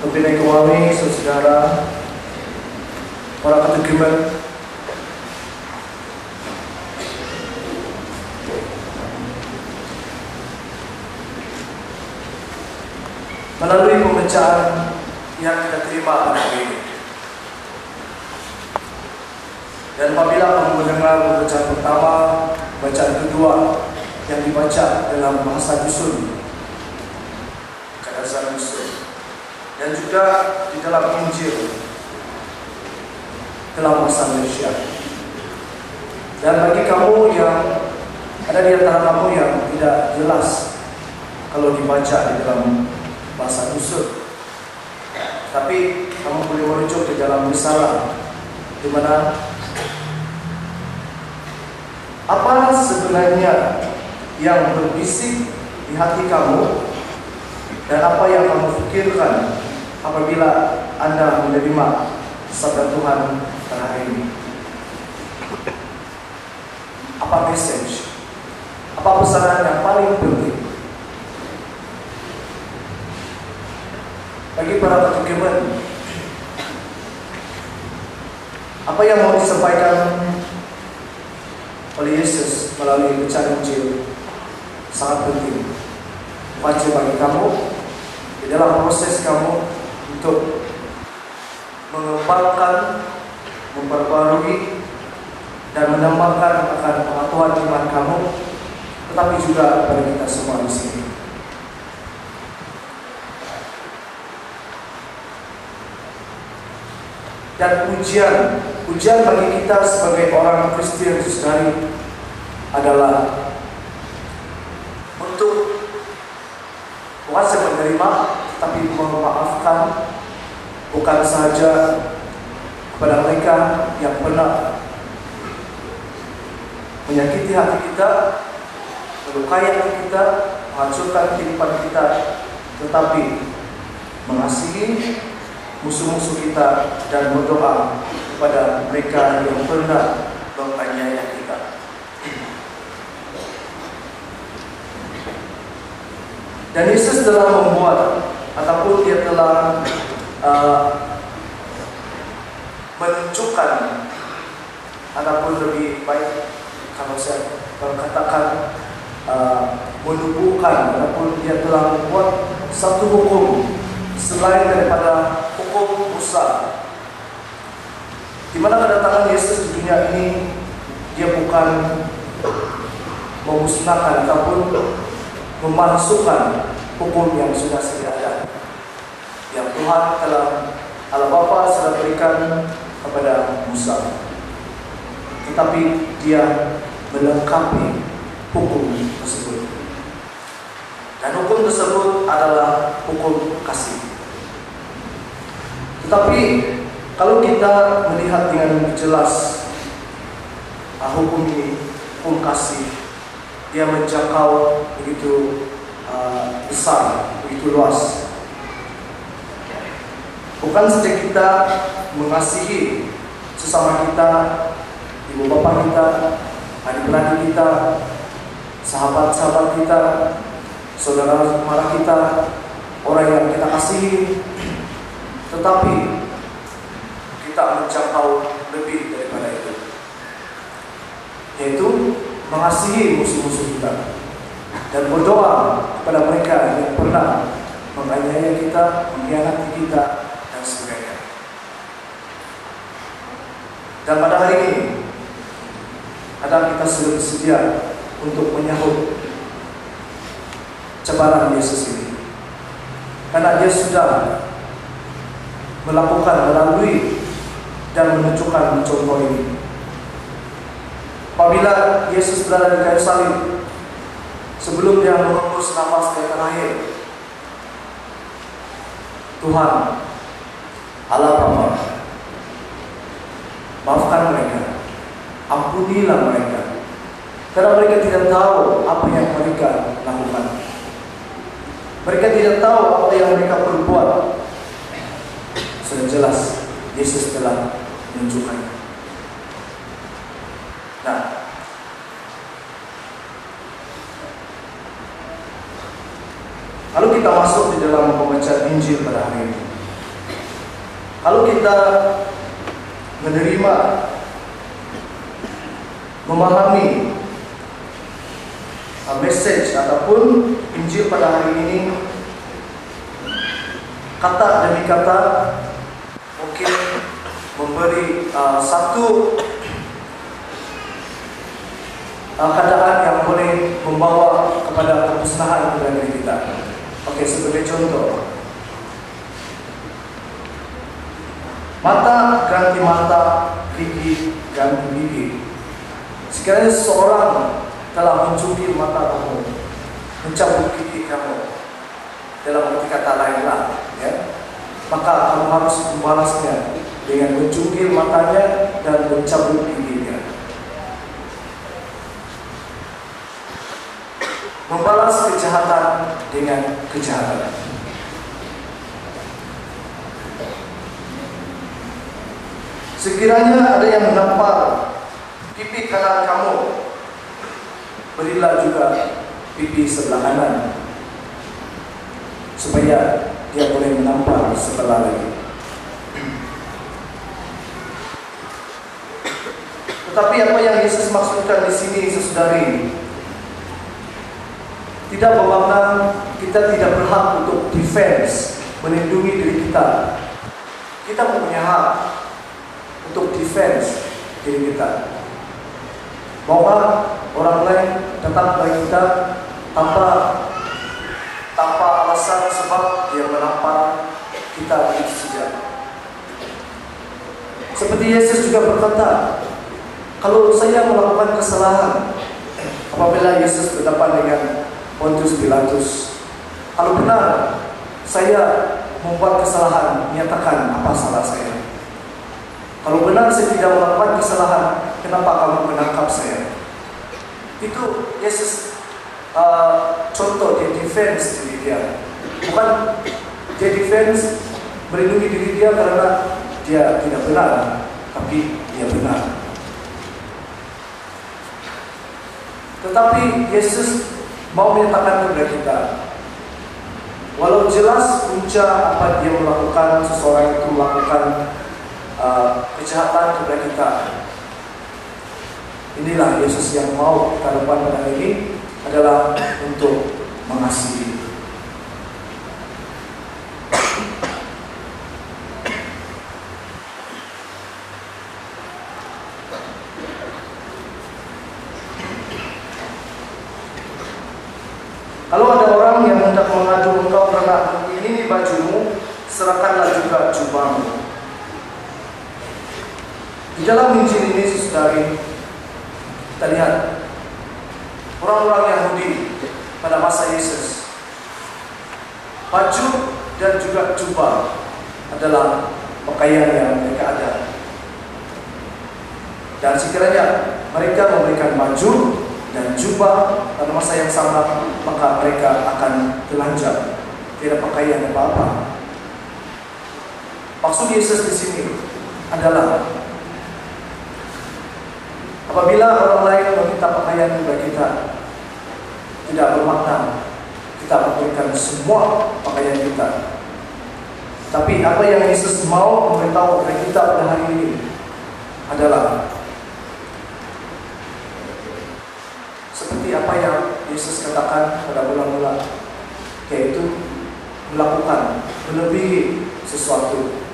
Pembina Kewami, saudara, para katekimen, melalui pembacaan yang kita terima pada hari ini. Dan apabila kamu mendengar pembacaan pertama, bacaan kedua yang dibaca dalam bahasa dusun, kadazan dusun, dan juga di dalam Injil dalam bahasa Malaysia. Dan bagi kamu yang ada di antara kamu yang tidak jelas kalau dibaca di dalam bahasa dusun, tapi kamu boleh merujuk di dalam risalah, di mana apa sebenarnya yang berbisik di hati kamu dan apa yang kamu pikirkan apabila Anda menerima sabda Tuhan pada hari ini. Apa message? Apa pesanan yang paling penting bagi para katekimen? Apa yang mau disampaikan oleh Yesus melalui bacaan Injil sangat penting, wajib bagi kamu di dalam proses kamu untuk mengembangkan, memperbarui, dan menambahkan akan pengetahuan iman kamu, tetapi juga kepada kita semua di sini. Dan ujian bagi kita sebagai orang Kristen saudari adalah untuk bukan saja menerima, tapi memaafkan, bukan saja kepada mereka yang pernah menyakiti hati kita, melukai hati kita, menghancurkan kehidupan kita, tetapi mengasihi musuh-musuh kita dan berdoa kepada mereka yang pernah menganiaya kita. Dan Yesus telah membuat, ataupun dia telah menunjukkan, ataupun lebih baik kalau saya katakan menubuhkan, ataupun dia telah membuat satu hukum selain daripada hukum Musa, di mana kedatangan Yesus di dunia ini dia bukan memusnahkan ataupun memasukkan hukum yang sudah sedia ada, yang Tuhan telah, Allah Bapa sudah berikan kepada Musa, tetapi dia melengkapi hukum tersebut. Dan hukum tersebut adalah hukum kasih. Tetapi kalau kita melihat dengan jelas hukum ini, hukum kasih, dia menjangkau begitu besar, begitu luas. Bukan saja kita mengasihi sesama kita, ibu bapa kita, adik-beradik kita, sahabat-sahabat kita, saudara-saudara kita, orang yang kita kasihi, tetapi kita menjangkau lebih daripada itu, yaitu mengasihi musuh-musuh kita dan berdoa kepada mereka yang pernah menganiaya kita, mengkhianati kita, dan sebagainya. Dan pada hari ini ada kita sudah bersedia untuk menyahut cabaran Yesus ini, karena dia sudah melakukan, melalui, dan menunjukkan contoh ini. Apabila Yesus berada di kayu salib, sebelum dia menghembus nafas yang terakhir, Tuhan, Allah Bapa, maafkan mereka, ampunilah mereka, karena mereka tidak tahu apa yang mereka lakukan. Mereka tidak tahu apa yang mereka perbuat. Sudah jelas Yesus telah menunjukkannya. Nah, lalu kita masuk di dalam pembacaan Injil pada hari ini. Kalau kita menerima, memahami message ataupun Injil pada hari ini, kata demi kata, mungkin memberi satu keadaan yang boleh membawa kepada kemusnahan kepada diri kita. Oke, sebagai contoh, mata ganti mata, gigi ganti gigi. Sekiranya seseorang telah mencuri mata kamu, mencabut gigi kamu, dalam arti kata lainlah, ya, maka kamu harus membalasnya dengan mencungkil matanya dan mencabut giginya. Membalas kejahatan dengan kejahatan. Sekiranya ada yang menampar pipi kanan kamu, berilah juga pipi sebelah kanan, supaya dia boleh menampar sebelah lagi. Tetapi apa yang Yesus maksudkan di sini, saudari, tidak bermakna kita tidak berhak untuk defense, melindungi diri kita. Kita mempunyai hak untuk defense diri kita. Bahwa orang lain datang kepada kita tanpa alasan, sebab dia menampar kita begitu saja. Seperti Yesus juga berkata, kalau saya melakukan kesalahan, apabila Yesus berhadapan dengan Pontius Pilatus, kalau benar saya membuat kesalahan, nyatakan apa salah saya. Kalau benar saya tidak melakukan kesalahan, kenapa kamu menangkap saya? Itu Yesus contoh, dia defense diri dia. Bukan dia defense melindungi diri dia karena dia tidak benar, tapi dia benar. Tetapi Yesus mau menyatakan kepada kita, walau jelas punca apa dia melakukan, seseorang itu melakukan kejahatan kepada kita, inilah Yesus yang mau kita depan pada hari ini adalah untuk mengasihi. Kalau ada orang yang hendak mengadu engkau karena ini bajumu, serahkanlah juga jubahmu. Di dalam Injil ini, saudari, kita lihat orang-orang Yahudi pada masa Yesus, baju dan juga jubah adalah pakaian yang mereka ada. Dan sekiranya mereka memberikan baju dan jubah pada masa yang sama, maka mereka akan telanjang, tidak pakaian apa-apa. Maksud Yesus di sini adalah apabila orang lain meminta pakaian kepada kita, tidak bermakna kita memberikan semua pakaian kita. Tapi apa yang Yesus mau memberitahu kepada kita pada hari ini adalah seperti apa yang Yesus katakan pada mula-mula, yaitu melakukan melebihi sesuatu